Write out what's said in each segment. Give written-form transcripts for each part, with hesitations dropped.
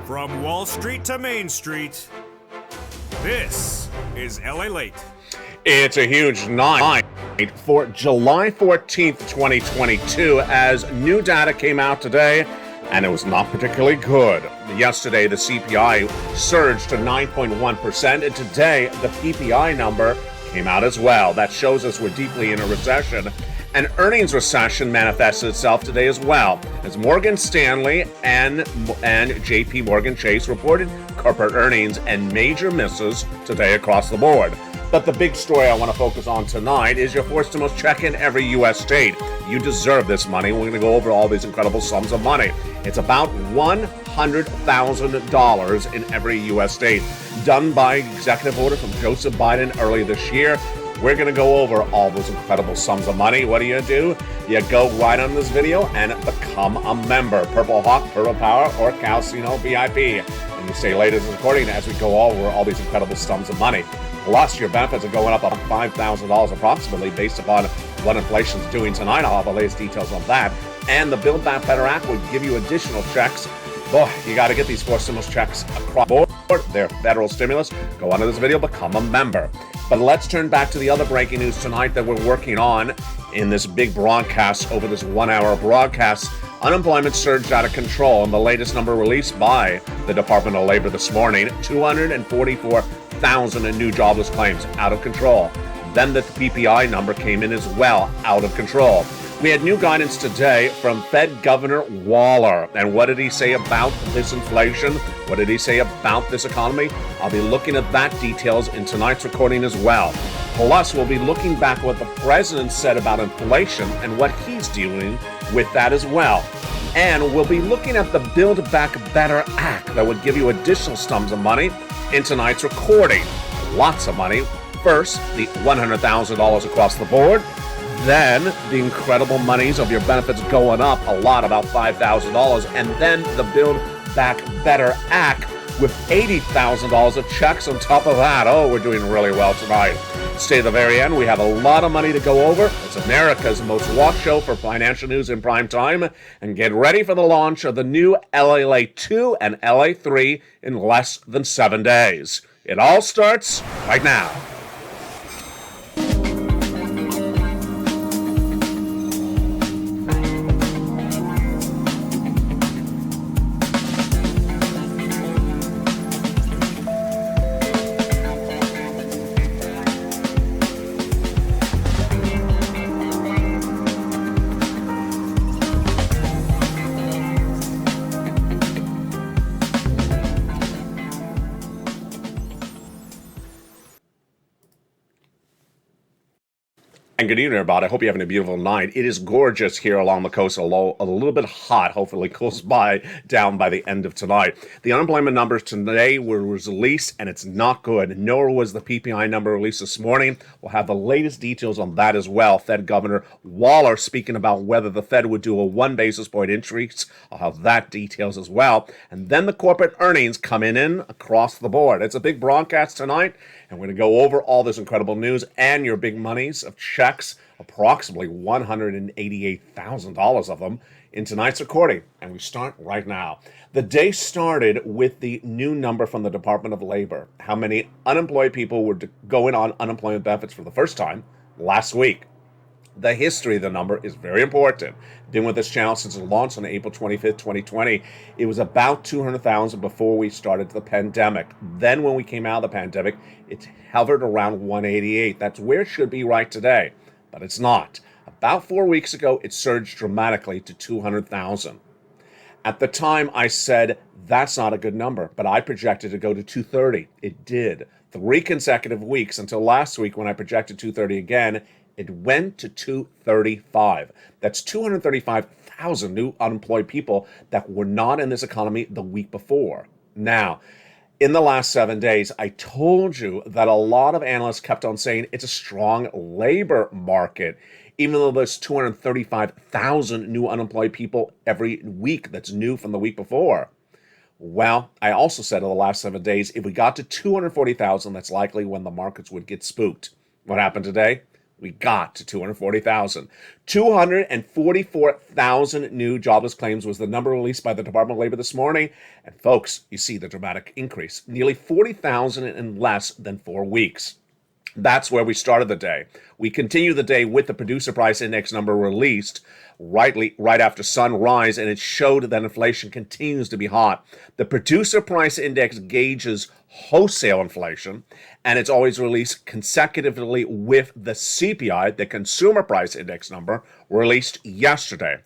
From Wall Street to Main Street, this is LA Late. It's a huge night for July 14th, 2022, as new data came out today, and it was not particularly good. Yesterday, the CPI surged to 9.1%, and today, the PPI number came out as well. That shows us we're deeply in a recession. An earnings recession manifested itself today as well, as Morgan Stanley and JP Morgan Chase reported corporate earnings and major misses today across the board. But the big story I want to focus on tonight is your forced stimulus check in every U.S. state. You deserve this money. We're going to go over all these incredible sums of money. It's about $100,000 in every U.S. state, done by executive order from Joseph Biden earlier this year. We're going to go over all those incredible sums of money. What do? You go right on this video and become a member. Purple Hawk, Purple Power, or Calcino VIP. And you stay latest recording as we go over all these incredible sums of money. Plus, your benefits are going up $5,000 approximately based upon what inflation's doing tonight. I'll have the latest details on that. And the Build Back Better Act will give you additional checks. Boy, you got to get these forced stimulus checks across the board. They're federal stimulus. Go onto this video, become a member. But let's turn back to the other breaking news tonight that we're working on in this big broadcast over this 1 hour broadcast. Unemployment surged out of control, and the latest number released by the Department of Labor this morning, 244,000 in new jobless claims, out of control. Then the PPI number came in as well, out of control. We had new guidance today from Fed Governor Waller. And what did he say about this inflation? What did he say about this economy? I'll be looking at that details in tonight's recording as well. Plus, we'll be looking back at what the president said about inflation and what he's dealing with that as well. And we'll be looking at the Build Back Better Act that would give you additional sums of money in tonight's recording. Lots of money. First, the $100,000 across the board. Then the incredible monies of your benefits going up a lot, about $5,000. And then the Build Back Better Act with $80,000 of checks on top of that. Oh, we're doing really well tonight. Stay to the very end. We have a lot of money to go over. It's America's most watched show for financial news in prime time. And get ready for the launch of the new LA 2 and LA 3 in less than 7 days. It all starts right now. And good evening, everybody. I hope you're having a beautiful night. It is gorgeous here along the coast, although a little bit hot. Hopefully it cools down by the end of tonight. The unemployment numbers today were released, and it's not good. Nor was the PPI number released this morning. We'll have the latest details on that as well. Fed Governor Waller speaking about whether the Fed would do a 1 basis point increase. I'll have that details as well. And then the corporate earnings coming in across the board. It's a big broadcast tonight, and we're going to go over all this incredible news and your big monies of checks. Approximately $188,000 of them in tonight's recording. And we start right now. The day started with the new number from the Department of Labor. How many unemployed people were going on unemployment benefits for the first time last week. The history of the number is very important. Been with this channel since it launched on April 25th, 2020. It was about 200,000 before we started the pandemic. Then when we came out of the pandemic, it hovered around 188. That's where it should be right today. But it's not. About 4 weeks ago, it surged dramatically to 200,000. At the time, I said, that's not a good number, but I projected to go to 230. It did. 3 consecutive weeks until last week when I projected 230 again, it went to 235. That's 235,000 new unemployed people that were not in this economy the week before. Now, in the last 7 days, I told you that a lot of analysts kept on saying it's a strong labor market, even though there's 235,000 new unemployed people every week that's new from the week before. Well, I also said in the last 7 days, if we got to 240,000, that's likely when the markets would get spooked. What happened today? We got to 240,000. 244,000 new jobless claims was the number released by the Department of Labor this morning. And folks, you see the dramatic increase, nearly 40,000 in less than 4 weeks. That's where we started the day. We continue the day with the producer price index number released right after sunrise, and it showed that inflation continues to be hot. The producer price index gauges wholesale inflation, and it's always released consecutively with the CPI, the consumer price index number, released yesterday.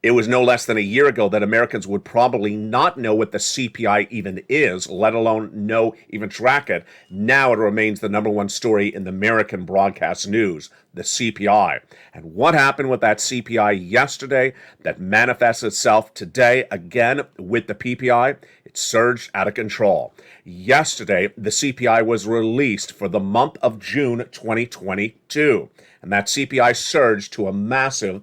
It was no less than a year ago that Americans would probably not know what the CPI even is, let alone even track it. Now it remains the number one story in the American broadcast news, the CPI. And what happened with that CPI yesterday that manifests itself today again with the PPI? It surged out of control. Yesterday, the CPI was released for the month of June 2022, and that CPI surged to a massive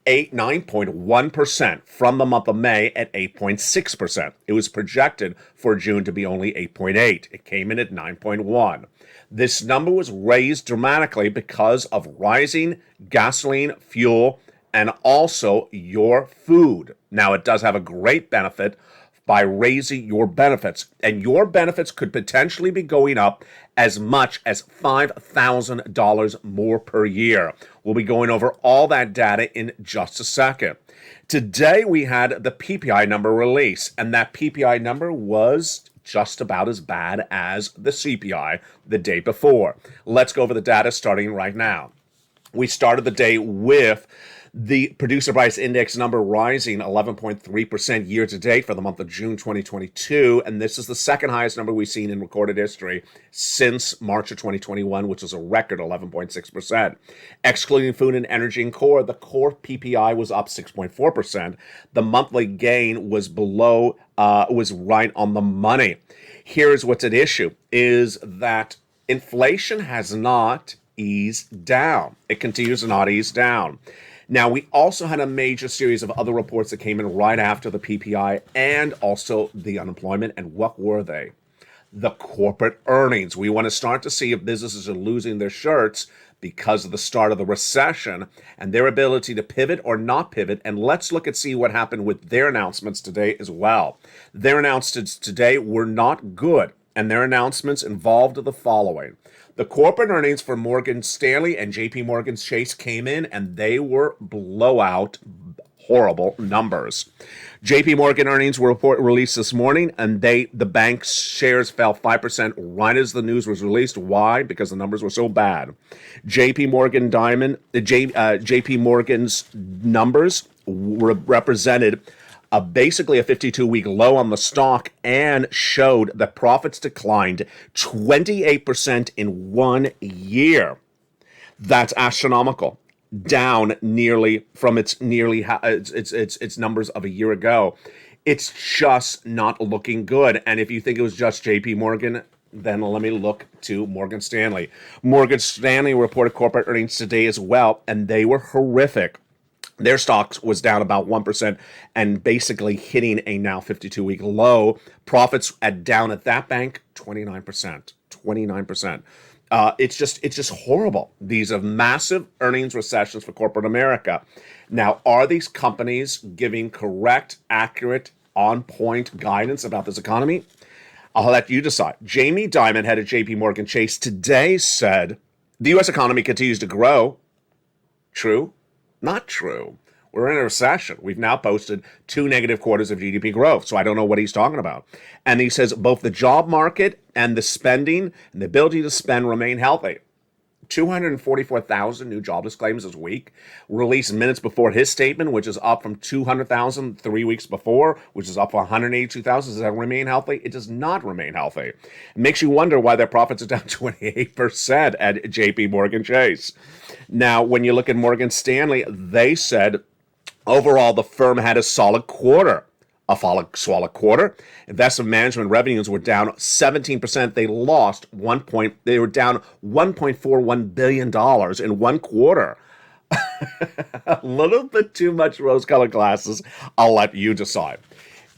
9.1% from the month of May at 8.6%. It was projected for June to be only 8.8. It came in at 9.1. This number was raised dramatically because of rising gasoline, fuel, and also your food. Now, it does have a great benefit by raising your benefits, and your benefits could potentially be going up as much as $5,000 more per year. We'll be going over all that data in just a second. Today, we had the PPI number release, and that PPI number was just about as bad as the CPI the day before. Let's go over the data starting right now. We started the day with the producer price index number rising 11.3% year to date for the month of June 2022. And this is the second highest number we've seen in recorded history since March of 2021, which was a record 11.6%. Excluding food and energy and core, the core PPI was up 6.4%. The monthly gain was was right on the money. Here's what's at issue is that inflation has not eased down. It continues to not ease down. Now, we also had a major series of other reports that came in right after the PPI and also the unemployment. And what were they? The corporate earnings. We want to start to see if businesses are losing their shirts because of the start of the recession and their ability to pivot or not pivot. And let's look and see what happened with their announcements today as well. Their announcements today were not good, and their announcements involved the following. The corporate earnings for Morgan Stanley and JP Morgan Chase came in, and they were blowout, horrible numbers. JP Morgan earnings were released this morning, and the bank's shares fell 5% right as the news was released. Why? Because the numbers were so bad. JP Morgan's numbers represented basically a 52-week low on the stock and showed that profits declined 28% in 1 year. That's astronomical. Down nearly from its numbers of a year ago. It's just not looking good. And if you think it was just JP Morgan, then let me look to Morgan Stanley. Morgan Stanley reported corporate earnings today as well, and they were horrific. Their stocks was down about 1% and basically hitting a now 52-week low. Profits down at that bank, 29%. 29%. It's just horrible. These are massive earnings recessions for corporate America. Now, are these companies giving correct, accurate, on-point guidance about this economy? I'll let you decide. Jamie Dimon, head of JP Morgan Chase, today said the U.S. economy continues to grow. True? Not true. We're in a recession. We've now posted 2 negative quarters of GDP growth, so I don't know what he's talking about. And he says both the job market and the spending and the ability to spend remain healthy. 244,000 new jobless claims this week, released minutes before his statement, which is up from 200,000 3 weeks before, which is up from 182,000. Does that remain healthy? It does not remain healthy. It makes you wonder why their profits are down 28% at JP Morgan Chase. Now, when you look at Morgan Stanley, they said overall the firm had a solid quarter. Solid quarter. Investment management revenues were down 17%. They were down $1.41 billion in 1 quarter. A little bit too much rose-colored glasses. I'll let you decide.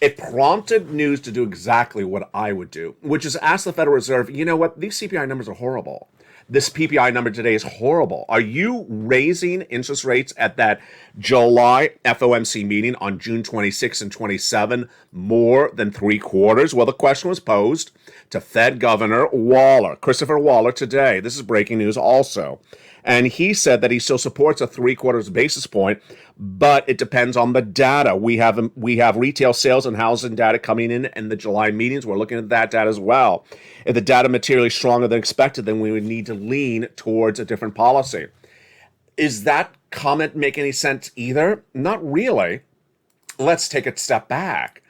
It prompted news to do exactly what I would do, which is ask the Federal Reserve, you know what, these CPI numbers are horrible. This PPI number today is horrible. Are you raising interest rates at that July FOMC meeting on June 26 and 27 more than 3/4? Well, the question was posed to Fed Governor Waller, Christopher Waller, today. This is breaking news also. And he said that he still supports a 3/4 basis point, but it depends on the data. We have retail sales and housing data coming in the July meetings. We're looking at that data as well. If the data materially stronger than expected, then we would need to lean towards a different policy. Is that comment make any sense either? Not really. Let's take a step back.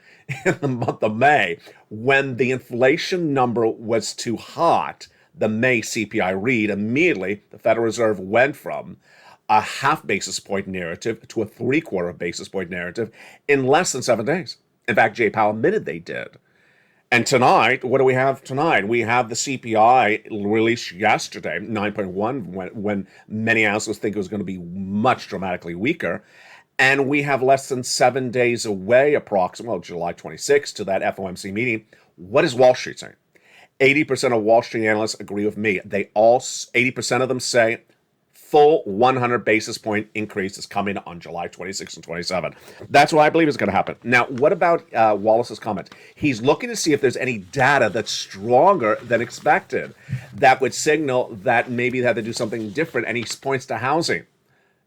In the month of May, when the inflation number was too hot, the May CPI read, immediately the Federal Reserve went from a half basis point narrative to a 3/4 basis point narrative in less than 7 days. In fact, Jay Powell admitted they did. And tonight, what do we have tonight? We have the CPI released yesterday, 9.1, when many analysts think it was going to be much dramatically weaker. And we have less than 7 days away, approximately, well, July 26th, to that FOMC meeting. What is Wall Street saying? 80% of Wall Street analysts agree with me. 80% of them say full 100 basis point increase is coming on July 26 and 27. That's what I believe is going to happen. Now, what about Wallace's comment? He's looking to see if there's any data that's stronger than expected that would signal that maybe they had to do something different, and he points to housing.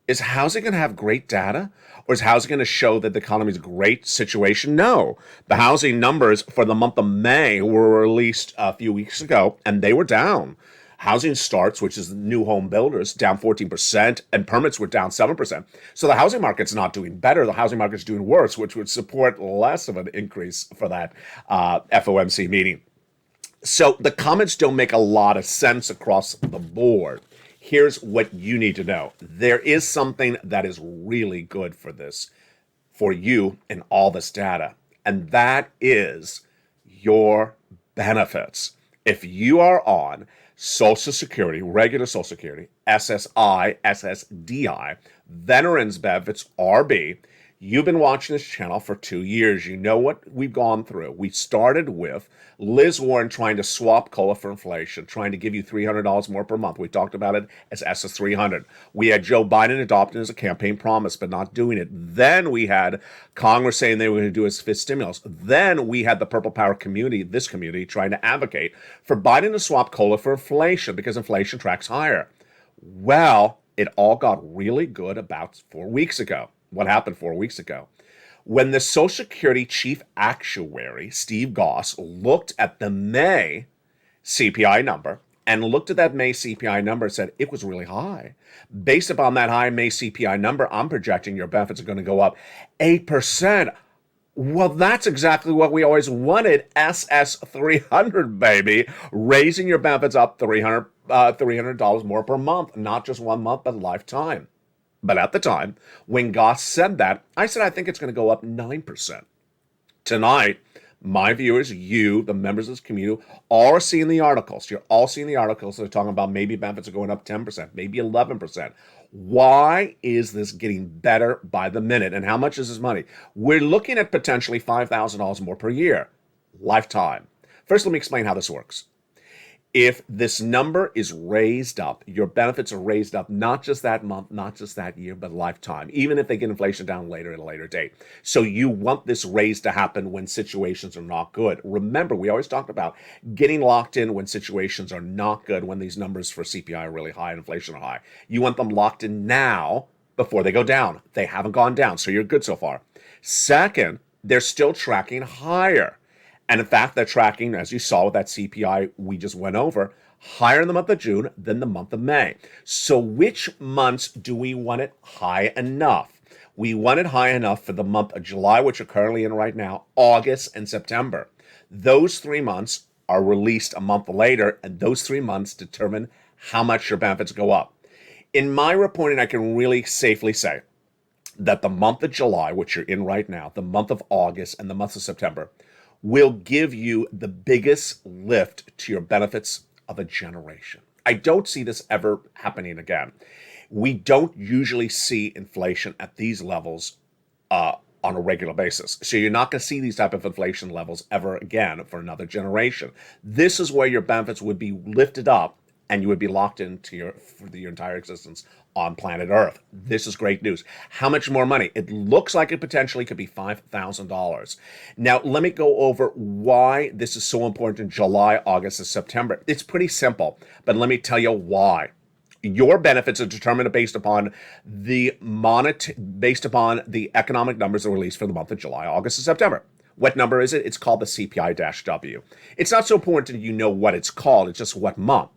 Is housing going to have great data? Or is housing going to show that the economy's a great situation? No. The housing numbers for the month of May were released a few weeks ago, and they were down. Housing starts, which is new home builders, down 14%, and permits were down 7%. So the housing market's not doing better. The housing market's doing worse, which would support less of an increase for that FOMC meeting. So the comments don't make a lot of sense across the board. Here's what you need to know. There is something that is really good for this, for you in all this data, and that is your benefits. If you are on Social Security, regular Social Security, SSI, SSDI, Veterans Benefits, RB, you've been watching this channel for 2 years. You know what we've gone through. We started with Liz Warren trying to swap COLA for inflation, trying to give you $300 more per month. We talked about it as SS300. We had Joe Biden adopting it as a campaign promise, but not doing it. Then we had Congress saying they were going to do it as fifth stimulus. Then we had the Purple Power community, this community, trying to advocate for Biden to swap COLA for inflation because inflation tracks higher. Well, it all got really good about 4 weeks ago. What happened 4 weeks ago? When the Social Security chief actuary, Steve Goss, looked at the May CPI number and looked at that May CPI number and said it was really high. Based upon that high May CPI number, I'm projecting your benefits are going to go up 8%. Well, that's exactly what we always wanted. SS300, baby. Raising your benefits up $300 more per month, not just 1 month, but lifetime. But at the time, when Goss said that, I said, I think it's going to go up 9%. Tonight, my viewers, you, the members of this community, all are seeing the articles. You're all seeing the articles that are talking about maybe benefits are going up 10%, maybe 11%. Why is this getting better by the minute? And how much is this money? We're looking at potentially $5,000 more per year, lifetime. First, let me explain how this works. If this number is raised up, your benefits are raised up, not just that month, not just that year, but lifetime, even if they get inflation down later at a later date. So you want this raise to happen when situations are not good. Remember, we always talk about getting locked in when situations are not good, when these numbers for CPI are really high and inflation are high. You want them locked in now before they go down. They haven't gone down, so you're good so far. Second, they're still tracking higher. And in fact, they're tracking, as you saw with that CPI we just went over, higher in the month of June than the month of May. So which months do we want it high enough? We want it high enough for the month of July, which we're currently in right now, August and September. Those 3 months are released a month later, and those 3 months determine how much your benefits go up. In my reporting, I can really safely say that the month of July, which you're in right now, the month of August, and the month of September will give you the biggest lift to your benefits of a generation. I don't see this ever happening again. We don't usually see inflation at these levels on a regular basis. So you're not going to see these type of inflation levels ever again for another generation. This is where your benefits would be lifted up and you would be locked into for your entire existence on planet Earth. This is great news. How much more money? It looks like it potentially could be $5,000. Now, let me go over why this is so important in July, August, and September. It's pretty simple, but let me tell you why. Your benefits are determined based upon the economic numbers that are released for the month of July, August, and September. What number is it? It's called the CPI-W. It's not so important you know what it's called, it's just what month.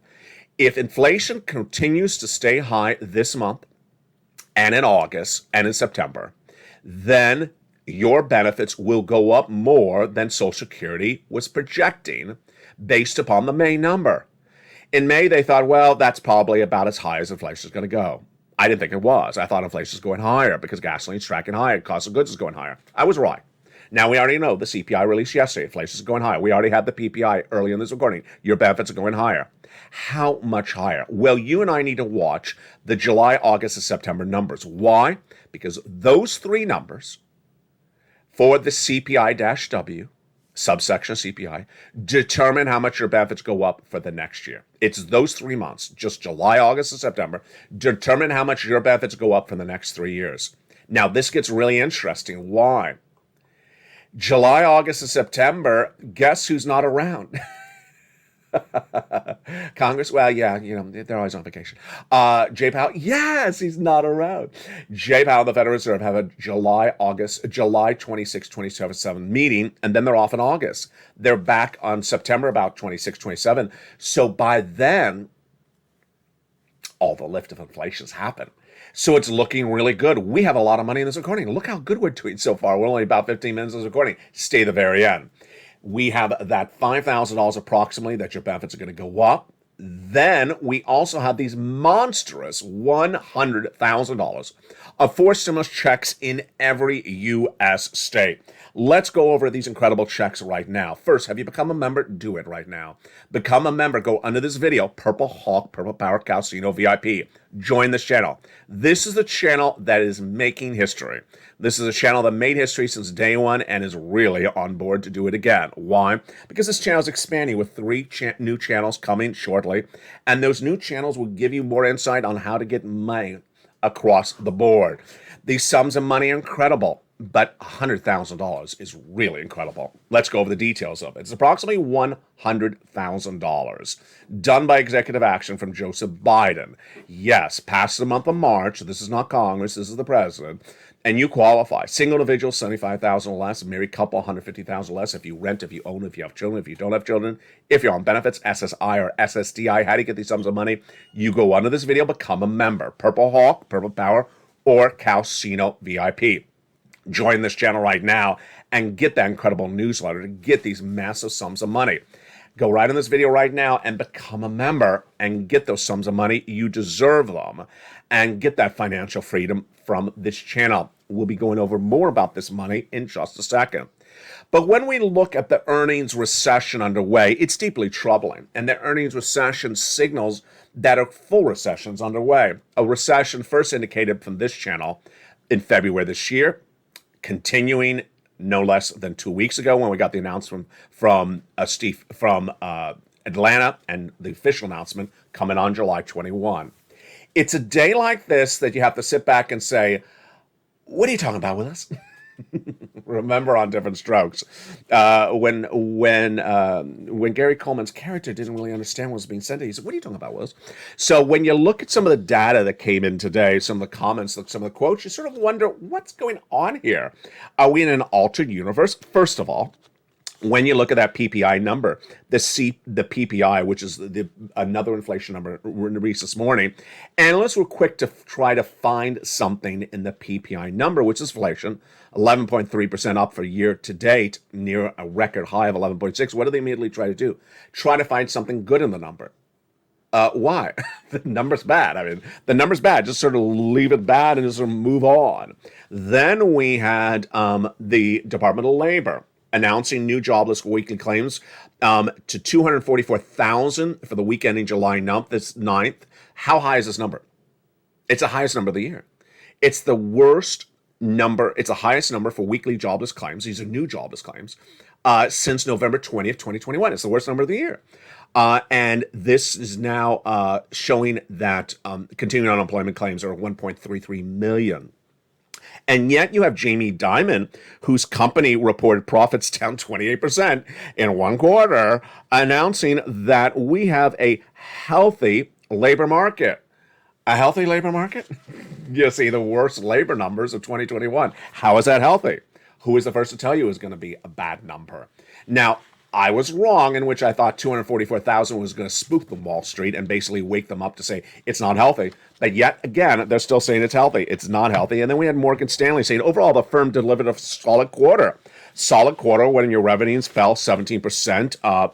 If inflation continues to stay high this month and in August and in September, then your benefits will go up more than Social Security was projecting based upon the May number. In May, they thought, well, that's probably about as high as inflation is going to go. I didn't think it was. I thought inflation is going higher because gasoline's tracking higher, cost of goods is going higher. I was right. Now we already know the CPI released yesterday. Inflation is going higher. We already had the PPI early in this recording. Your benefits are going higher. How much higher? Well, you and I need to watch the July, August, and September numbers. Why? Because those three numbers for the CPI-W, subsection CPI, determine how much your benefits go up for the next year. It's those 3 months, just July, August, and September, determine how much your benefits go up for the next 3 years. Now, this gets really interesting. Why? July, August, and September, guess who's not around? Congress? Well, yeah, they're always on vacation. Jay Powell? Yes, he's not around. Jay Powell and the Federal Reserve have a July 26, 27 meeting, and then they're off in August. They're back on September about 26, 27. So by then, all the lift of inflation's happened. So it's looking really good. We have a lot of money in this recording. Look how good we're doing so far. We're only about 15 minutes in this recording. Stay to the very end. We have that $5,000 approximately that your benefits are going to go up. Then we also have these monstrous $100,000 of forced stimulus checks in every U.S. state. Let's go over these incredible checks right now. First, have you become a member? Do it right now. Become a member. Go under this video, Purple Hawk, Purple Power Casino VIP. Join this channel. This is the channel that is making history. This is a channel that made history since day one and is really on board to do it again. Why? Because this channel is expanding with 3 new channels coming shortly, and those new channels will give you more insight on how to get money across the board. These sums of money are incredible, but $100,000 is really incredible. Let's go over the details of it. It's approximately $100,000 done by executive action from Joseph Biden. Yes, past the month of March. This is not Congress. This is the president. And you qualify. Single individual, $75,000 or less. Married couple, $150,000 or less. If you rent, if you own, if you have children, if you don't have children, if you're on benefits, SSI or SSDI. How do you get these sums of money? You go under this video, become a member. Purple Hawk, Purple Power, or Casino VIP. Join this channel right now and get that incredible newsletter to get these massive sums of money. Go right in this video right now and become a member and get those sums of money. You deserve them and get that financial freedom from this channel. We'll be going over more about this money in just a second. But when we look at the earnings recession underway, it's deeply troubling. And the earnings recession signals that a full recession is underway. A recession first indicated from this channel in February this year, continuing no less than 2 weeks ago when we got the announcement from Atlanta, and the official announcement coming on July 21. It's a day like this that you have to sit back and say, what are you talking about with us? Remember on Different Strokes, when Gary Coleman's character didn't really understand what was being said to him, he said, what are you talking about, Willis? So when you look at some of the data that came in today, some of the comments, some of the quotes, you sort of wonder, what's going on here? Are we in an altered universe? First of all, when you look at that PPI number, the PPI, which is another inflation number released this morning, analysts were quick to try to find something in the PPI number, which is inflation, 11.3% up for year to date, near a record high of 11.6. What do they immediately try to do? Try to find something good in the number. Why? The number's bad. I mean, the number's bad. Just sort of leave it bad and just sort of move on. Then we had the Department of Labor announcing new jobless weekly claims to 244,000 for the week ending July 9th. How high is this number? It's the highest number of the year. It's the worst number. It's the highest number for weekly jobless claims. These are new jobless claims since November 20th, 2021. It's the worst number of the year. And this is now showing that continuing unemployment claims are 1.33 million. And yet you have Jamie Dimon, whose company reported profits down 28% in one quarter, announcing that we have a healthy labor market. A healthy labor market? You see the worst labor numbers of 2021. How is that healthy? Who is the first to tell you is going to be a bad number? Now, I was wrong in which I thought 244,000 was going to spook them Wall Street and basically wake them up to say it's not healthy. But yet again, they're still saying it's healthy. It's not healthy. And then we had Morgan Stanley saying overall the firm delivered a solid quarter. Solid quarter when your revenues fell 17%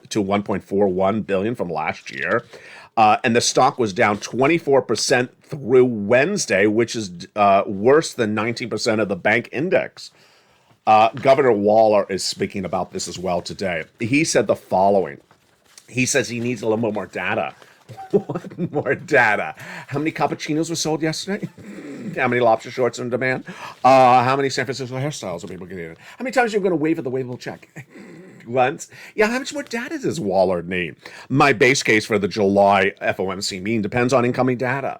to 1.41 billion from last year. And the stock was down 24% through Wednesday, which is worse than 19% of the bank index. Governor Waller is speaking about this as well today. He said the following. He says he needs a little bit more data. What more data? How many cappuccinos were sold yesterday? How many lobster shorts in demand? How many San Francisco hairstyles are people getting? How many times are you going to wave at the waveable check? Once? Yeah, how much more data does Waller need? My base case for the July FOMC meeting depends on incoming data.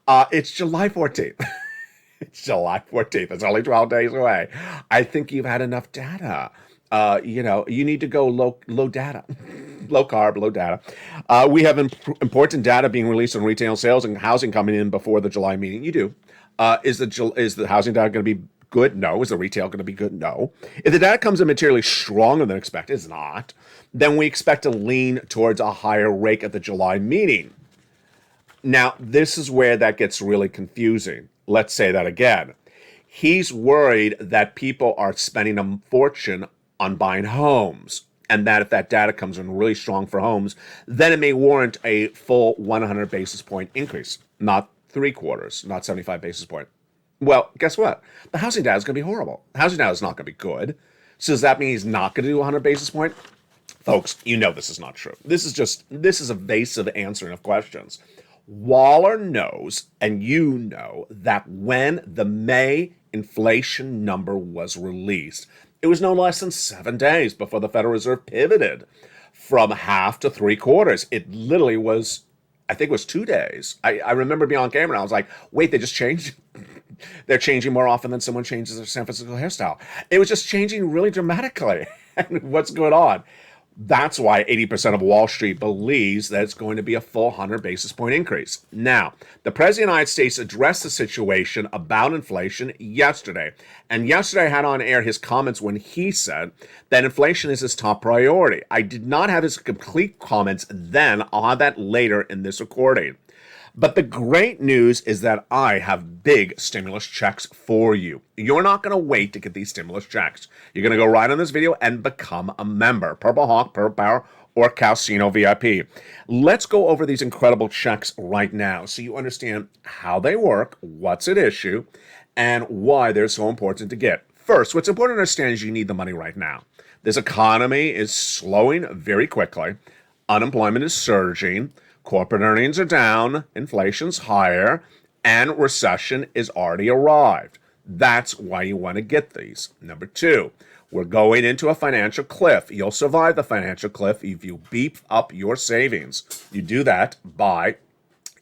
It's July 14th. It's July 14th. It's only 12 days away. I think you've had enough data. You need to go low data, low carb, low data. We have important data being released on retail sales and housing coming in before the July meeting. You do. Is the housing data going to be good? No. Is the retail going to be good? No. If the data comes in materially stronger than expected, it's not. Then we expect to lean towards a higher rate at the July meeting. Now, this is where that gets really confusing. Let's say that again. He's worried that people are spending a fortune on buying homes, and that if that data comes in really strong for homes, then it may warrant a full 100 basis point increase, not 3/4, not 75 basis point. Well, guess what? The housing data is going to be horrible. The housing data is not going to be good. So does that mean he's not going to do 100 basis point? Folks, you know this is not true. This is evasive answering of questions. Waller knows, and you know, that when the May inflation number was released, it was no less than 7 days before the Federal Reserve pivoted from half to 3/4. It literally was, I think it was 2 days. I remember being on camera and I was like, wait, they just changed? They're changing more often than someone changes their San Francisco hairstyle. It was just changing really dramatically. And what's going on? That's why 80% of Wall Street believes that it's going to be a full 100 basis point increase. Now, the President of the United States addressed the situation about inflation yesterday. And yesterday I had on air his comments when he said that inflation is his top priority. I did not have his complete comments then. I'll have that later in this recording. But the great news is that I have big stimulus checks for you. You're not going to wait to get these stimulus checks. You're going to go right on this video and become a member. Purple Hawk, Purple Power, or Casino VIP. Let's go over these incredible checks right now so you understand how they work, what's at issue, and why they're so important to get. First, what's important to understand is you need the money right now. This economy is slowing very quickly. Unemployment is surging. Corporate earnings are down, inflation's higher, and recession is already arrived. That's why you want to get these. Number two, we're going into a financial cliff. You'll survive the financial cliff if you beef up your savings. You do that by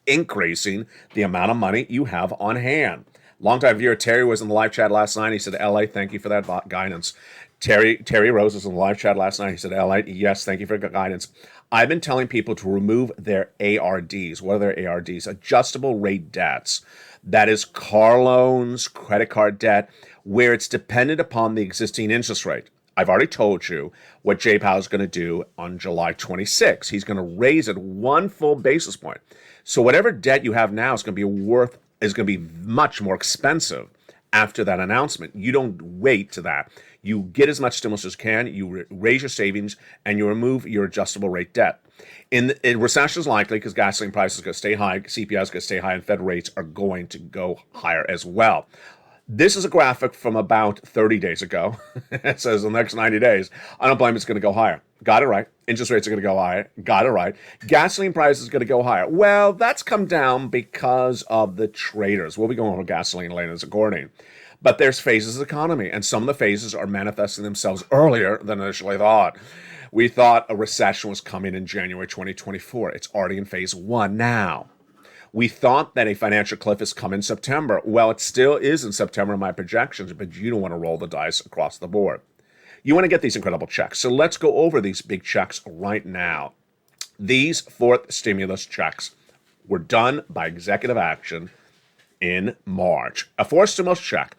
increasing the amount of money you have on hand. Longtime viewer Terry was in the live chat last night. He said, LA, thank you for that guidance. Terry Rose was in the live chat last night. He said, LA, yes, thank you for the guidance. I've been telling people to remove their ARDs. What are their ARDs? Adjustable rate debts. That is car loans, credit card debt, where it's dependent upon the existing interest rate. I've already told you what Jay Powell is going to do on July 26. He's going to raise it 1 full basis point. So whatever debt you have now is going to be much more expensive after that announcement. You don't wait to that. You get as much stimulus as you can, you raise your savings, and you remove your adjustable rate debt. In recession is likely because gasoline prices are going to stay high, CPI is going to stay high, and Fed rates are going to go higher as well. This is a graphic from about 30 days ago. It says in the next 90 days, unemployment is going to go higher. Got it right. Interest rates are going to go higher. Got it right. Gasoline prices are going to go higher. Well, that's come down because of the traders. We'll be going over gasoline later in this recording. But there's phases of the economy, and some of the phases are manifesting themselves earlier than initially thought. We thought a recession was coming in January 2024. It's already in phase one now. We thought that a financial cliff is coming in September. Well, it still is in September in my projections, but you don't want to roll the dice across the board. You want to get these incredible checks. So let's go over these big checks right now. These fourth stimulus checks were done by executive action in March. A fourth stimulus check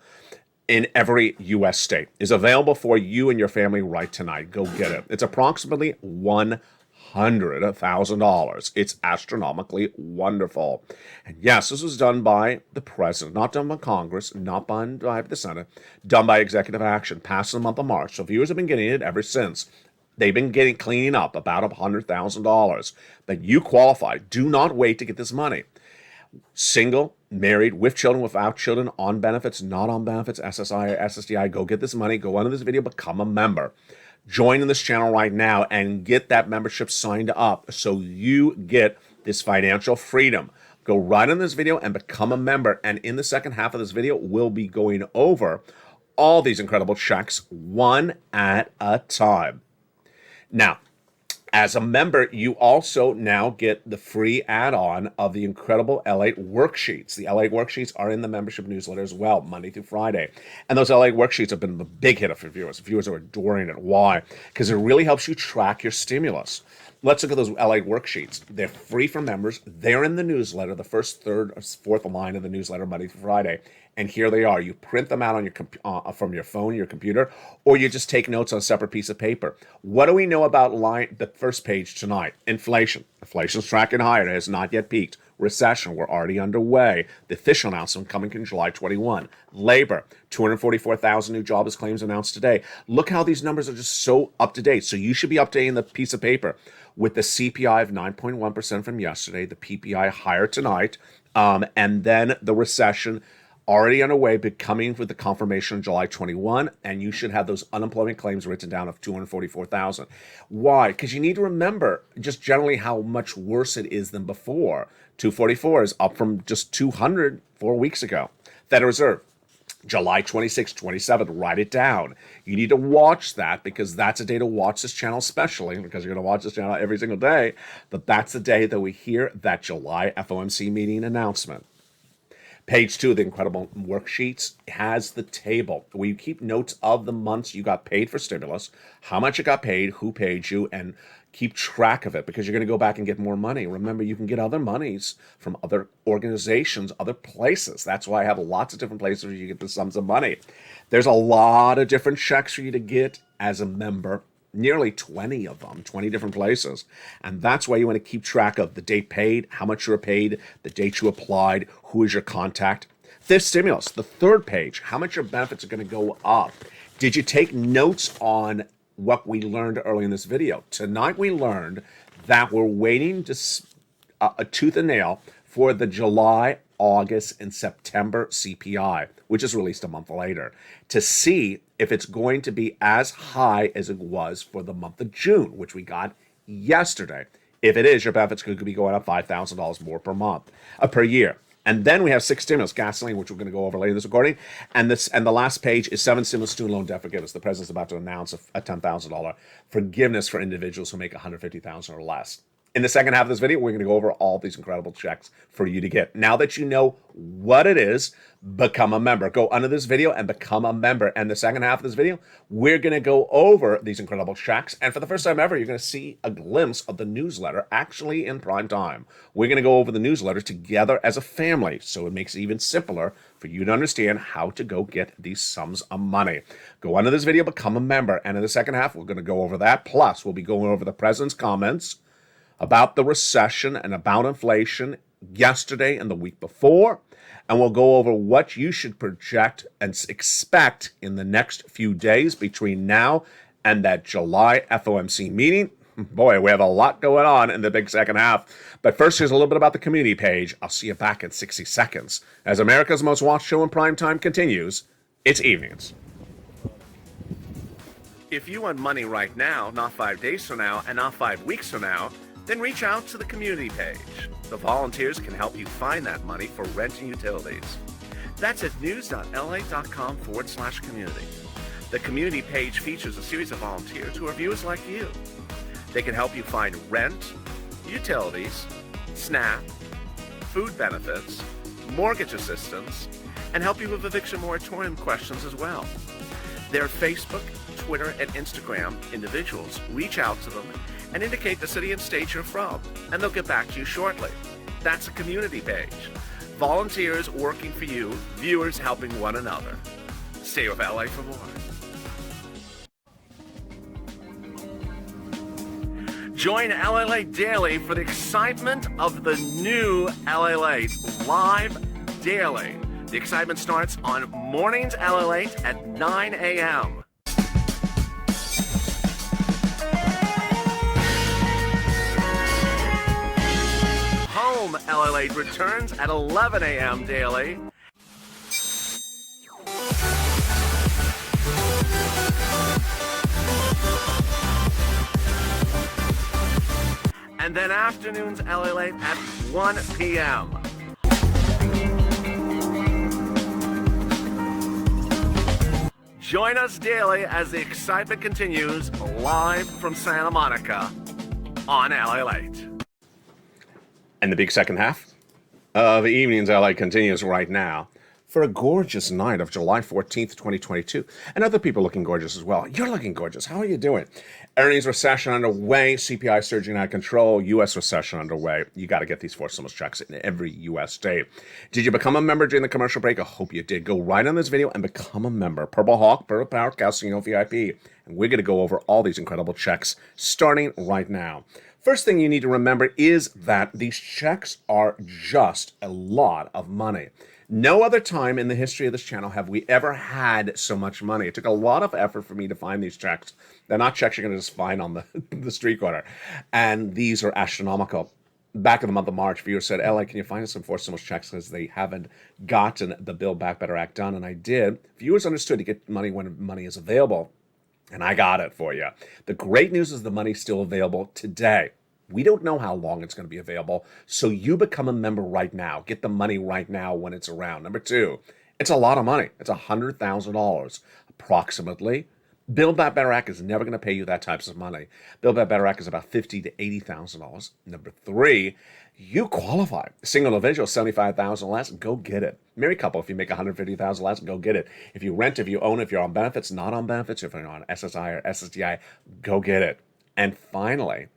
in every U.S. state is available for you and your family right tonight. Go get it. It's approximately $100,000. It's astronomically wonderful. And yes, this was done by the president, not done by Congress, not done by the Senate, done by executive action, passed in the month of March. So viewers have been getting it ever since. They've been cleaning up about $100,000. But you qualify. Do not wait to get this money. Single, married, with children, without children, on benefits, not on benefits, SSI or SSDI, go get this money. Go under this video, become a member. Join in this channel right now and get that membership signed up so you get this financial freedom. Go right in this video and become a member. And in the second half of this video, we'll be going over all these incredible checks one at a time. Now, as a member, you also now get the free add-on of the incredible L8 worksheets. The L8 worksheets are in the membership newsletter as well, Monday through Friday. And those L8 worksheets have been the big hit for viewers. Viewers are adoring it. Why? Because it really helps you track your stimulus. Let's look at those L8 worksheets. They're free for members. They're in the newsletter, the first, third, or fourth line of the newsletter, Monday through Friday. And here they are. You print them out on your from your phone, your computer, or you just take notes on a separate piece of paper. What do we know about the first page tonight? Inflation. Inflation's tracking higher. It has not yet peaked. Recession, we're already underway. The official announcement coming in July 21. Labor, 244,000 new jobless claims announced today. Look how these numbers are just so up to date. So you should be updating the piece of paper with the CPI of 9.1% from yesterday, the PPI higher tonight, and then the recession already underway, but coming with the confirmation on July 21, and you should have those unemployment claims written down of 244,000. Why? Because you need to remember just generally how much worse it is than before. 244 is up from just 200 4 weeks ago. Federal Reserve, July 26, 27, write it down. You need to watch that because that's a day to watch this channel, especially because you're going to watch this channel every single day. But that's the day that we hear that July FOMC meeting announcement. Page 2 of the incredible worksheets has the table. We keep notes of the months you got paid for stimulus, how much you got paid, who paid you, and keep track of it because you're going to go back and get more money. Remember, you can get other monies from other organizations, other places. That's why I have lots of different places where you get the sums of money. There's a lot of different checks for you to get as a member. Nearly 20 of them, 20 different places. And that's why you want to keep track of the date paid, how much you were paid, the date you applied, who is your contact. Fifth stimulus, the third page, how much your benefits are going to go up. Did you take notes on what we learned early in this video? Tonight we learned that we're waiting to tooth and nail for the July, August, and September CPI, which is released a month later, to see if it's going to be as high as it was for the month of June, which we got yesterday. If it is, your benefits could be going up $5,000 more per year. And then we have 6 stimulus, gasoline, which we're going to go over later in this recording. And the last page is 7 stimulus student loan debt forgiveness. The president's about to announce a $10,000 forgiveness for individuals who make $150,000 or less. In the second half of this video, we're going to go over all these incredible checks for you to get. Now that you know what it is, become a member. Go under this video and become a member. And the second half of this video, we're going to go over these incredible checks. And for the first time ever, you're going to see a glimpse of the newsletter actually in prime time. We're going to go over the newsletter together as a family, so it makes it even simpler for you to understand how to go get these sums of money. Go under this video, become a member. And in the second half, we're going to go over that. Plus, we'll be going over the president's comments about the recession and about inflation yesterday and the week before. And we'll go over what you should project and expect in the next few days between now and that July FOMC meeting. Boy, we have a lot going on in the big second half. But first, here's a little bit about the community page. I'll see you back in 60 seconds. As America's most watched show in prime time continues, it's evenings. If you want money right now, not 5 days from now, and not 5 weeks from now, then reach out to the community page. The volunteers can help you find that money for rent and utilities. That's at news.la.com/community. The community page features a series of volunteers who are viewers like you. They can help you find rent, utilities, SNAP, food benefits, mortgage assistance, and help you with eviction moratorium questions as well. Their Facebook, Twitter, and Instagram individuals reach out to them and indicate the city and state you're from, and they'll get back to you shortly. That's a community page. Volunteers working for you, viewers helping one another. Stay with LA for more. Join LA Late Daily for the excitement of the new LA Late live daily. The excitement starts on mornings LA Late at 9 a.m. Home LA Late returns at 11 a.m. daily. And then afternoons LA Late at 1 p.m. Join us daily as the excitement continues live from Santa Monica on LA Late. And the big second half of Evenings LA continues right now for a gorgeous night of July 14th, 2022. And other people looking gorgeous as well. You're looking gorgeous. How are you doing? Earnings recession underway, CPI surging out of control, U.S. recession underway. You got to get these four stimulus checks in every U.S. state. Did you become a member during the commercial break? I hope you did. Go right on this video and become a member. Purple Hawk, Purple Power, Casino VIP. And we're going to go over all these incredible checks starting right now. First thing you need to remember is that these checks are just a lot of money. No other time in the history of this channel have we ever had so much money. It took a lot of effort for me to find these checks. They're not checks you're going to just find on the street corner. And these are astronomical. Back in the month of March, viewers said, LA, can you find us some four stimulus checks because they haven't gotten the Build Back Better Act done? And I did. Viewers understood to get money when money is available. And I got it for you. The great news is the money's still available today. We don't know how long it's going to be available, so you become a member right now. Get the money right now when it's around. Number two, it's a lot of money. It's $100,000 approximately. Build Back Better Act is never going to pay you that types of money. Build Back Better Act is about $50,000 to $80,000. Number three, you qualify. Single individual, $75,000 less, go get it. Married couple, if you make $150,000 less, go get it. If you rent, if you own, if you're on benefits, not on benefits, if you're on SSI or SSDI, go get it. And finally,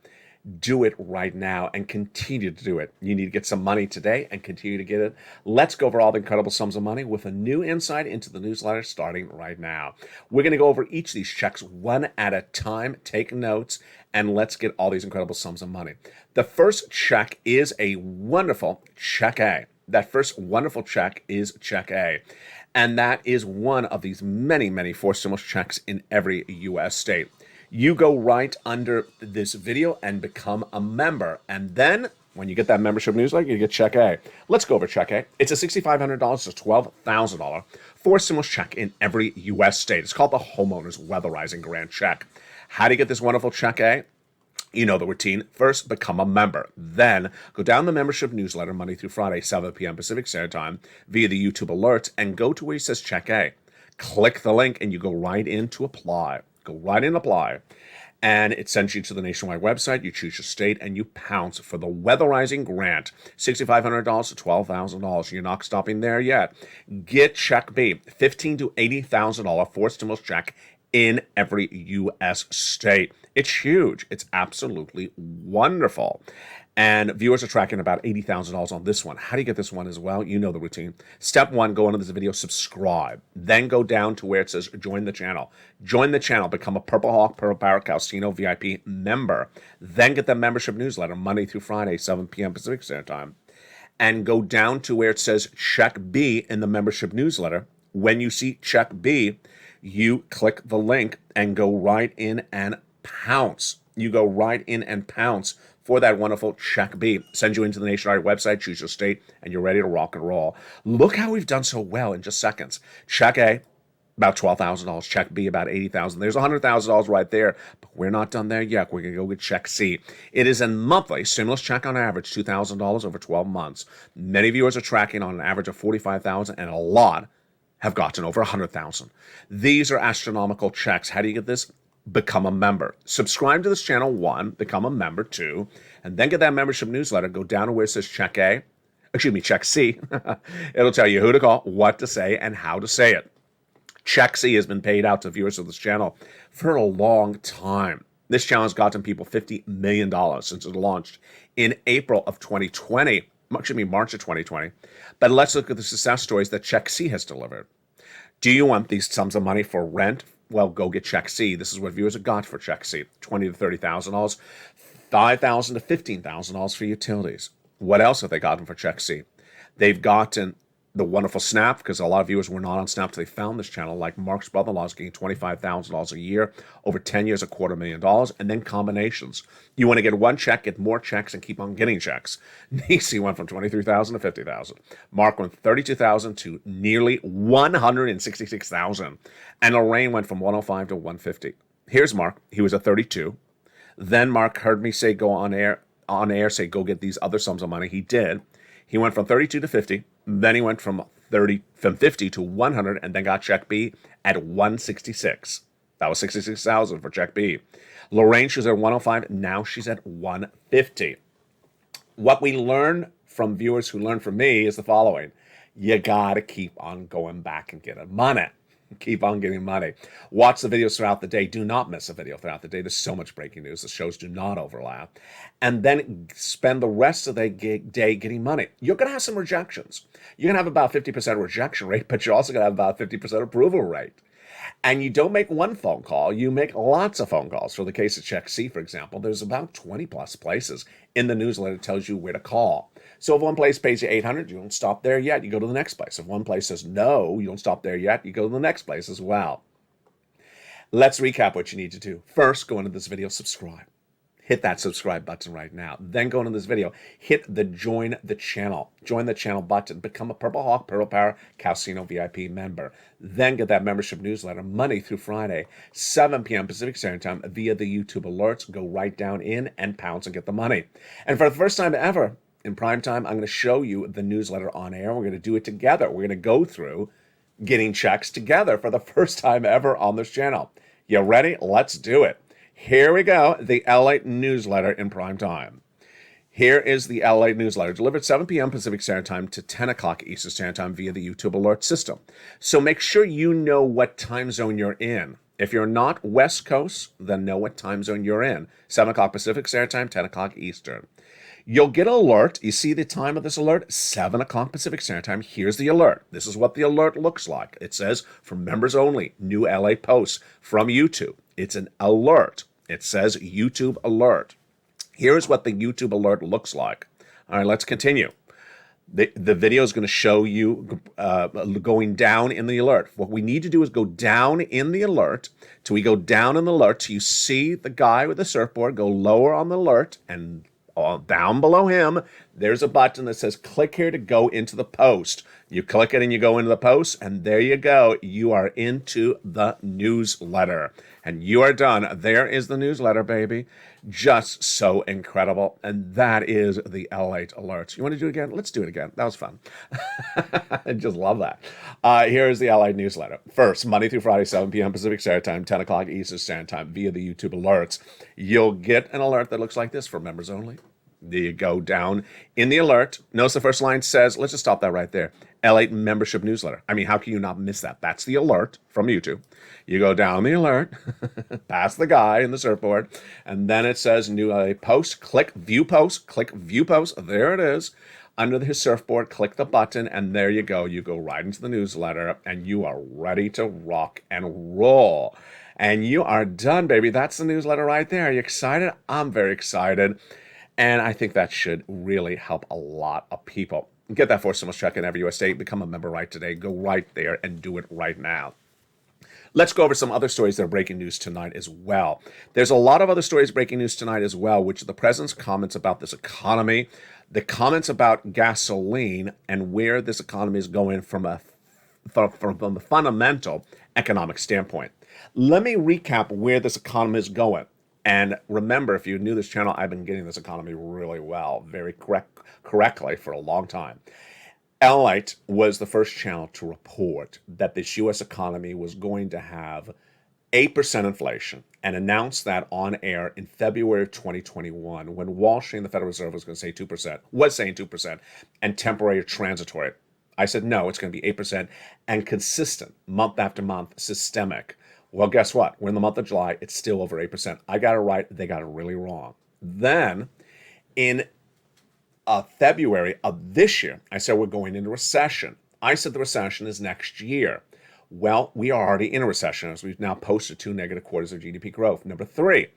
do it right now and continue to do it. You need to get some money today and continue to get it. Let's go over all the incredible sums of money with a new insight into the newsletter starting right now. We're going to go over each of these checks one at a time. Take notes and let's get all these incredible sums of money. The first check is a wonderful check A. That first wonderful check is check A. And that is one of these many, many four stimulus checks in every U.S. state. You go right under this video and become a member. And then when you get that membership newsletter, you get check A. Let's go over check A. It's a $6,500 to $12,000 four stimulus check in every U.S. state. It's called the Homeowners Weatherizing Grant Check. How do you get this wonderful check A? You know the routine. First, become a member. Then, go down the membership newsletter Monday through Friday, 7 p.m. Pacific Standard Time via the YouTube alerts and go to where it says check A. Click the link and you go right in to apply. Go right in, apply, and it sends you to the nationwide website. You choose your state, and you pounce for the weatherizing grant, $6,500 to $12,000. You're not stopping there yet. Get check B, $15,000 to $80,000 four stimulus check in every U.S. state. It's huge. It's absolutely wonderful. And viewers are tracking about $80,000 on this one. How do you get this one as well? You know the routine. Step one, go into this video, subscribe. Then go down to where it says join the channel. Join the channel, become a Purple Hawk, Purple Power, Casino VIP member. Then get the membership newsletter Monday through Friday, 7 p.m. Pacific Standard Time. And go down to where it says check B in the membership newsletter. When you see check B, you click the link and go right in and pounce. You go right in and pounce for that wonderful check B. Send you into the nationwide website, choose your state, and you're ready to rock and roll. Look how we've done so well in just seconds. Check A, about $12,000. Check B, about $80,000. There's $100,000 right there, but we're not done there yet. We're going to go get check C. It is a monthly stimulus check on average, $2,000 over 12 months. Many viewers are tracking on an average of $45,000, and a lot have gotten over $100,000. These are astronomical checks. How do you get this? Become a member. Subscribe to this channel, 1, become a member, 2, and then get that membership newsletter. Go down to where it says check A, check C. It'll tell you who to call, what to say, and how to say it. Check C has been paid out to viewers of this channel for a long time. This channel has gotten people $50 million since it launched in April of 2020, March of 2020. But let's look at the success stories that Check C has delivered. Do you want these sums of money for rent? Well, go get Check C. This is what viewers have got for Check C. $20,000 to $30,000, $5,000 to $15,000 for utilities. What else have they gotten for Check C? They've gotten the wonderful Snap, because a lot of viewers were not on Snap till they found this channel, like Mark's brother-in-law is getting $25,000 a year, over 10 years, $250,000, and then combinations. You want to get one check, get more checks, and keep on getting checks. Nisi went from $23,000 to $50,000. Mark went from $32,000 to nearly $166,000. And Lorraine went from $105,000 to $150,000. Here's Mark. He was at $32,000. Then Mark heard me say go on air, say go get these other sums of money. He did. He went from $32,000 to $50,000. Then he went from $50,000 to $100,000, and then got check B at $166,000. That was $66,000 for check B. Lorraine, she was at $105,000. Now she's at $150,000. What we learn from viewers who learn from me is the following: you gotta keep on going back and getting money. Keep on getting money. Watch the videos throughout the day. Do not miss a video throughout the day. There's so much breaking news. The shows do not overlap. And then spend the rest of the day getting money. You're going to have some rejections. You're going to have about 50% rejection rate, but you're also going to have about 50% approval rate. And you don't make one phone call. You make lots of phone calls. For the case of Check C, for example, there's about 20 plus places in the newsletter that tells you where to call. So if one place pays you $800, you don't stop there yet. You go to the next place. If one place says no, you don't stop there yet. You go to the next place as well. Let's recap what you need to do. First, go into this video, subscribe. Hit that subscribe button right now. Then go into this video, hit the join the channel button, become a Purple Hawk, Purple Power, Casino VIP member. Then get that membership newsletter Monday through Friday, 7 p.m. Pacific Standard Time via the YouTube alerts. Go right down in and pounce and get the money. And for the first time ever in prime time, I'm going to show you the newsletter on air. We're going to do it together. We're going to go through getting checks together for the first time ever on this channel. You ready? Let's do it. Here we go, the LA newsletter in prime time. Here is the LA newsletter, delivered 7 p.m. Pacific Standard Time to 10 o'clock Eastern Standard Time via the YouTube alert system. So make sure you know what time zone you're in. If you're not West Coast, then know what time zone you're in. 7 o'clock Pacific Standard Time, 10 o'clock Eastern. You'll get an alert. You see the time of this alert? 7 o'clock Pacific Standard Time. Here's the alert. This is what the alert looks like. It says, for members only, new LA posts from YouTube. It's an alert. It says YouTube alert. Here's what the YouTube alert looks like. All right, let's continue. The video is going to show you going down in the alert. What we need to do is go down in the alert. Till we go down in the alert, till you see the guy with the surfboard, go lower on the alert, and down below him, there's a button that says click here to go into the post. You click it and you go into the post, and there you go. You are into the newsletter. And you are done. There is the newsletter, baby. Just so incredible. And that is the LA alerts. You want to do it again? Let's do it again. That was fun. I just love that. Here is the LA newsletter. First, Monday through Friday, 7 p.m. Pacific Standard Time, 10 o'clock Eastern Standard Time via the YouTube alerts. You'll get an alert that looks like this for members only. There you go, down in the alert. Notice the first line says, let's just stop that right there. LA membership newsletter. I mean, how can you not miss that? That's the alert from YouTube. You go down the alert, past the guy in the surfboard, and then it says new LA post. Click view post. Click view post. There it is. Under his surfboard, click the button, and there you go. You go right into the newsletter, and you are ready to rock and roll. And you are done, baby. That's the newsletter right there. Are you excited? I'm very excited. And I think that should really help a lot of people. Get that for stimulus check in every U.S. state. Become a member right today. Go right there and do it right now. Let's go over some other stories that are breaking news tonight as well. There's a lot of other stories breaking news tonight as well, which are the president's comments about this economy, the comments about gasoline, and where this economy is going from the fundamental economic standpoint. Let me recap where this economy is going. And remember, if you're new to this channel, I've been getting this economy really well, very correctly for a long time. LALATE was the first channel to report that this U.S. economy was going to have 8% inflation and announced that on air in February of 2021 when Wall Street and the Federal Reserve was going to say 2%, was saying 2%, and temporary or transitory. I said, no, it's going to be 8% and consistent, month after month, systemic. Well, guess what? We're in the month of July. It's still over 8%. I got it right. They got it really wrong. Then in February of this year, I said we're going into recession. I said the recession is next year. Well, we are already in a recession as we've now posted 2 negative quarters of GDP growth. Number 3,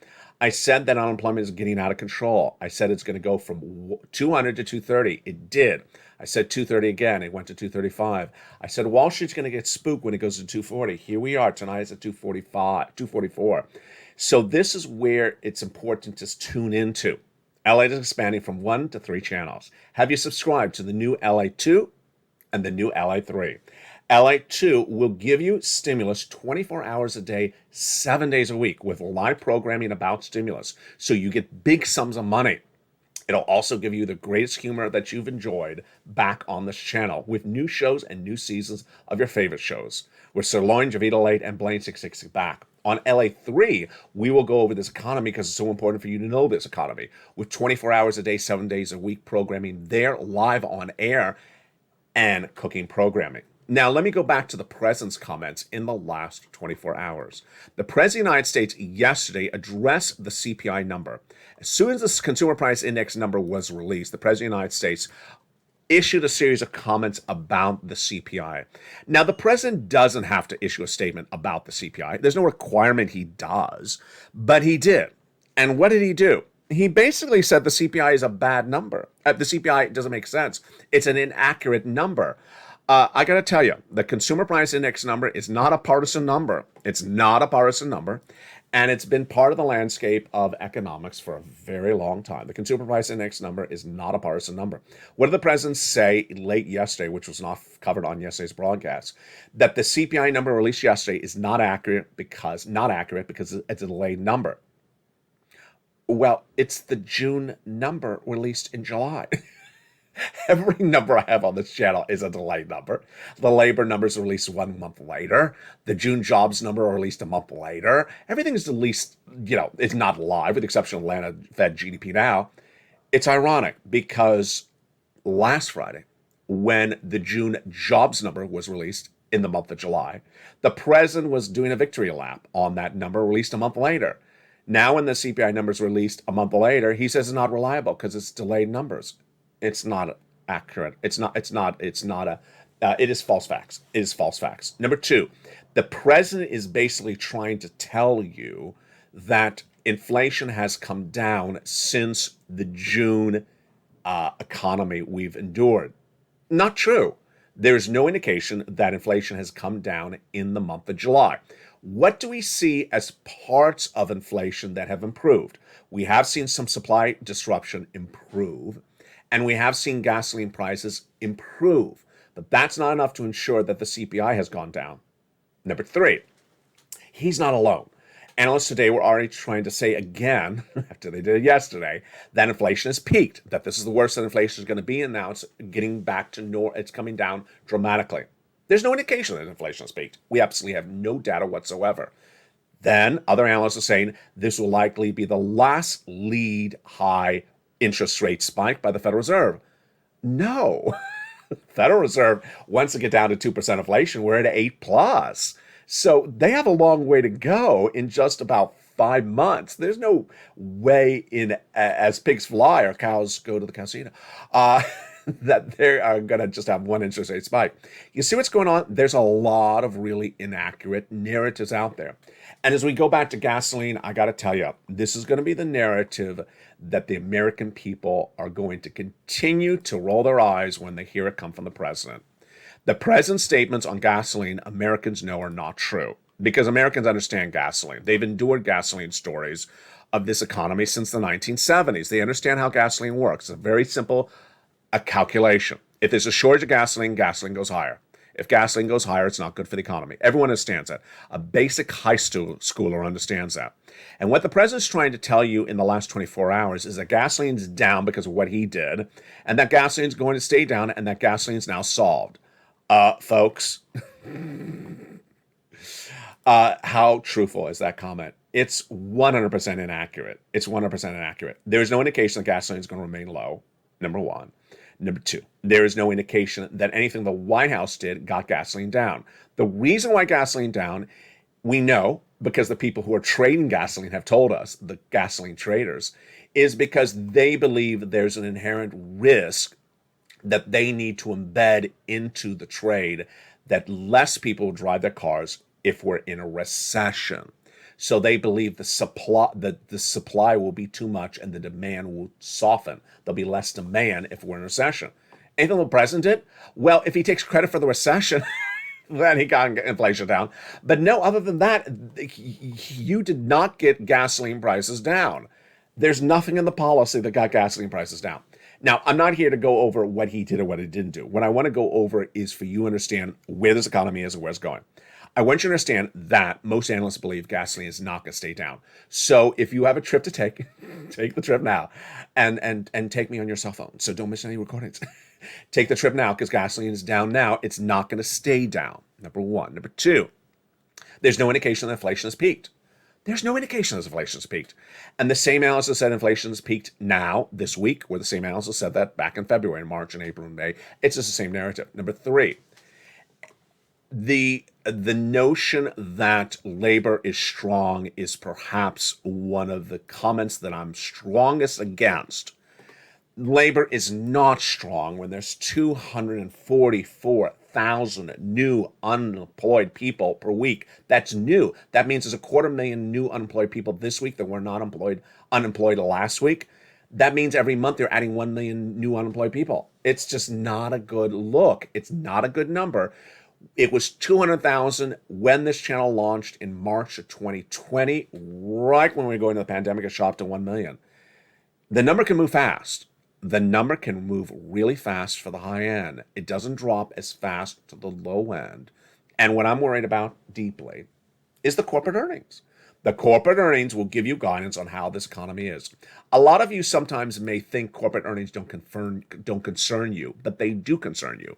I said that unemployment is getting out of control. I said it's going to go from 200 to 230. It did. I said 230 again. It went to 235. I said Wall Street's going to get spooked when it goes to 240. Here we are. Tonight it's at 244. So this is where it's important to tune into. LA is expanding from 1 to 3 channels. Have you subscribed to the new LA2 and the new LA3? LA2 will give you stimulus 24 hours a day, 7 days a week with live programming about stimulus. So you get big sums of money. It'll also give you the greatest humor that you've enjoyed back on this channel with new shows and new seasons of your favorite shows. With Sirloin, Javita Late, and Blaine 666 back. On LA3, we will go over this economy because it's so important for you to know this economy. With 24 hours a day, 7 days a week programming there live on air and cooking programming. Now, let me go back to the president's comments in the last 24 hours. The president of the United States yesterday addressed the CPI number. As soon as the Consumer Price Index number was released, the president of the United States issued a series of comments about the CPI. Now, the president doesn't have to issue a statement about the CPI. There's no requirement he does, but he did. And what did he do? He basically said the CPI is a bad number. The CPI doesn't make sense. It's an inaccurate number. I got to tell you, the Consumer Price Index number is not a partisan number. It's not a partisan number. And it's been part of the landscape of economics for a very long time. The Consumer Price Index number is not a partisan number. What did the president say late yesterday, which was not covered on yesterday's broadcast? That the CPI number released yesterday is not accurate because it's a delayed number. Well, it's the June number released in July. Every number I have on this channel is a delayed number. The labor numbers are released 1 month later. The June jobs number are released a month later. Everything is released, it's not live with the exception of Atlanta Fed GDP now. It's ironic because last Friday, when the June jobs number was released in the month of July, the president was doing a victory lap on that number released a month later. Now when the CPI number is released a month later, he says it's not reliable because it's delayed numbers. It's not accurate. It is false facts. It is false facts. Number 2, the president is basically trying to tell you that inflation has come down since the June economy we've endured. Not true. There's no indication that inflation has come down in the month of July. What do we see as parts of inflation that have improved? We have seen some supply disruption improve. And we have seen gasoline prices improve, but that's not enough to ensure that the CPI has gone down. Number 3, he's not alone. Analysts today were already trying to say again, after they did it yesterday, that inflation has peaked, that this is the worst that inflation is going to be, and now it's getting back to it's coming down dramatically. There's no indication that inflation has peaked. We absolutely have no data whatsoever. Then other analysts are saying this will likely be the last lead high interest rate spike by the Federal Reserve. No. Federal Reserve wants to get down to 2% inflation. We're at 8+. So they have a long way to go in just about 5 months. There's no way in, as pigs fly or cows go to the casino, that they are going to just have one interest rate spike. You see what's going on? There's a lot of really inaccurate narratives out there. And as we go back to gasoline, I got to tell you, this is going to be the narrative that the American people are going to continue to roll their eyes when they hear it come from the president. The president's statements on gasoline, Americans know are not true because Americans understand gasoline. They've endured gasoline stories of this economy since the 1970s. They understand how gasoline works. It's a very simple calculation. If there's a shortage of gasoline, gasoline goes higher. If gasoline goes higher, it's not good for the economy. Everyone understands that. A basic high schooler understands that. And what the president's trying to tell you in the last 24 hours is that gasoline's down because of what he did, and that gasoline's going to stay down, and that gasoline's now solved. Folks, how truthful is that comment? It's 100% inaccurate. It's 100% inaccurate. There is no indication that gasoline is going to remain low, number one. Number two, there is no indication that anything the White House did got gasoline down. The reason why gasoline down, we know, because the people who are trading gasoline have told us, the gasoline traders, is because they believe there's an inherent risk that they need to embed into the trade, that less people drive their cars if we're in a recession. So they believe the supply will be too much and the demand will soften. There'll be less demand if we're in a recession. Anything the president did? Well, if he takes credit for the recession, then he got inflation down. But no, other than that, you did not get gasoline prices down. There's nothing in the policy that got gasoline prices down. Now, I'm not here to go over what he did or what he didn't do. What I want to go over is for you to understand where this economy is and where it's going. I want you to understand that most analysts believe gasoline is not going to stay down. So if you have a trip to take, take the trip now, and take me on your cell phone. So don't miss any recordings. Take the trip now, because gasoline is down now. It's not going to stay down. Number one. Number two, there's no indication that inflation has peaked. There's no indication that inflation has peaked. And the same analysis said inflation has peaked now, this week, or the same analysis said that back in February, March, and April, and May. It's just the same narrative. Number three, the notion that labor is strong is perhaps one of the comments that I'm strongest against. Labor is not strong when there's 244,000 new unemployed people per week. That's new. That means there's 250,000 new unemployed people this week that were not unemployed last week. That means every month they're adding 1 million new unemployed people. It's just not a good look. It's not a good number. It was 200,000 when this channel launched in March of 2020, right when we were going to the pandemic. It shot up to 1 million. The number can move fast. The number can move really fast for the high end. It doesn't drop as fast to the low end. And what I'm worried about deeply is the corporate earnings. The corporate earnings will give you guidance on how this economy is. A lot of you sometimes may think corporate earnings don't concern you, but they do concern you.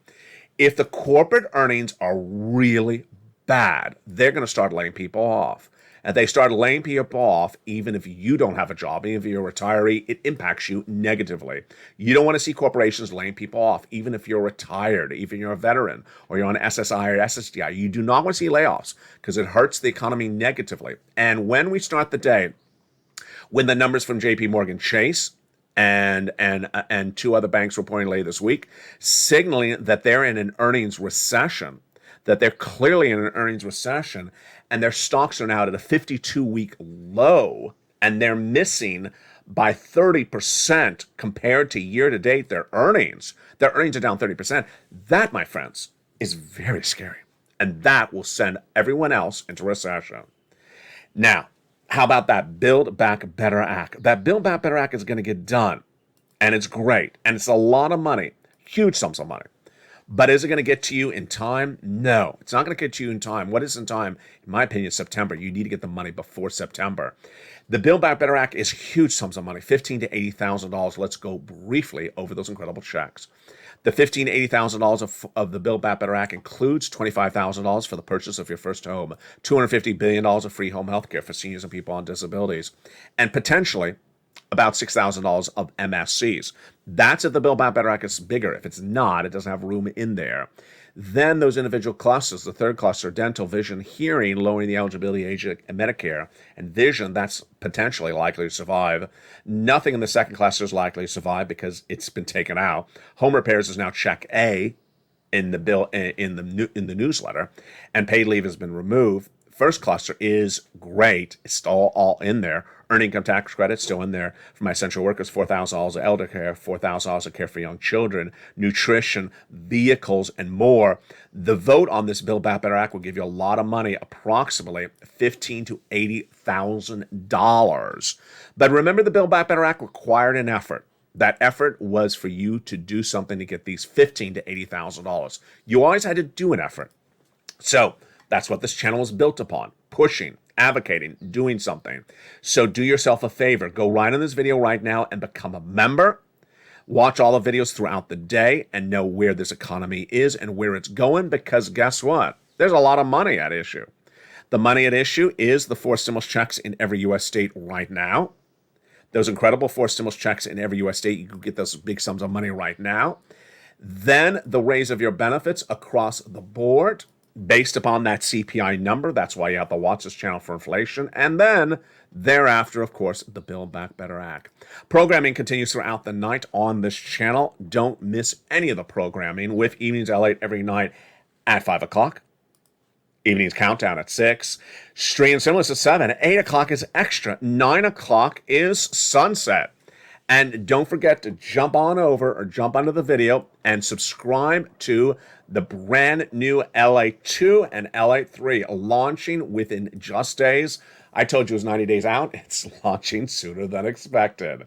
If the corporate earnings are really bad, they're going to start laying people off. And they start laying people off, even if you don't have a job, even if you're a retiree, it impacts you negatively. You don't want to see corporations laying people off, even if you're retired, even if you're a veteran, or you're on SSI or SSDI. You do not want to see layoffs, because it hurts the economy negatively. And when we start the day, when the numbers from JP Morgan Chase and two other banks reporting later this week, signaling that they're in an earnings recession, that they're clearly in an earnings recession, and their stocks are now at a 52-week low, and they're missing by 30% compared to year-to-date their earnings. Their earnings are down 30%. That, my friends, is very scary, and that will send everyone else into recession. Now, how about that Build Back Better Act? That Build Back Better Act is going to get done, and it's great, and it's a lot of money, huge sums of money. But is it going to get to you in time? No, it's not going to get to you in time. What is in time? In my opinion, September. You need to get the money before September. The Build Back Better Act is huge sums of money, $15,000 to $80,000. Let's go briefly over those incredible checks. The $15,000 to $80,000 of the Build Back Better Act includes $25,000 for the purchase of your first home, $250 billion of free home health care for seniors and people on disabilities, and potentially about $6,000 of MSCs. That's if the Build Back Better Act is bigger. If it's not, it doesn't have room in there. Then those individual clusters, the third cluster, dental, vision, hearing, lowering the eligibility age and Medicare, and vision, that's potentially likely to survive. Nothing in the second cluster is likely to survive because it's been taken out. Home repairs is now check A in the bill in the newsletter, and paid leave has been removed. First cluster is great. It's all in there. Earned income tax credit still in there for my essential workers, $4,000 of elder care, $4,000 of care for young children, nutrition, vehicles, and more. The vote on this Build Back Better Act will give you a lot of money, approximately $15,000 to $80,000. But remember, the Build Back Better Act required an effort. That effort was for you to do something to get these $15,000 to $80,000. You always had to do an effort. So that's what this channel is built upon: pushing, advocating, doing something. So do yourself a favor. Go right in this video right now and become a member. Watch all the videos throughout the day and know where this economy is and where it's going, because guess what? There's a lot of money at issue. The money at issue is the 4 stimulus checks in every U.S. state right now. Those incredible 4 stimulus checks in every U.S. state, you can get those big sums of money right now. Then the raise of your benefits across the board based upon that CPI number. That's why you have to watch this channel for inflation. And then thereafter, of course, the Build Back Better Act. Programming continues throughout the night on this channel. Don't miss any of the programming with Evenings L8 every night at 5 o'clock. Evenings Countdown at 6. Stream Stimulus at 7. 8 o'clock is Extra. 9 o'clock is Sunset. And don't forget to jump on over or jump onto the video and subscribe to the brand new LA2 and LA3 launching within just days. I told you it was 90 days out. It's launching sooner than expected.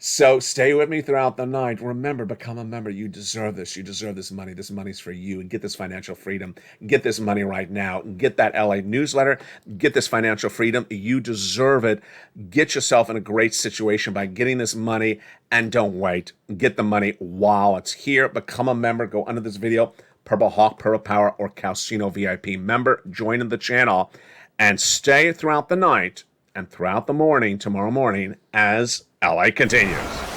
So stay with me throughout the night. Remember, become a member. You deserve this. You deserve this money. This money's for you. And get this financial freedom. Get this money right now. Get that LA newsletter. Get this financial freedom. You deserve it. Get yourself in a great situation by getting this money. And don't wait. Get the money while it's here. Become a member. Go under this video. Purple Hawk, Purple Power, or Calcino VIP member. Join in the channel. And stay throughout the night and throughout the morning, tomorrow morning, as LA continues.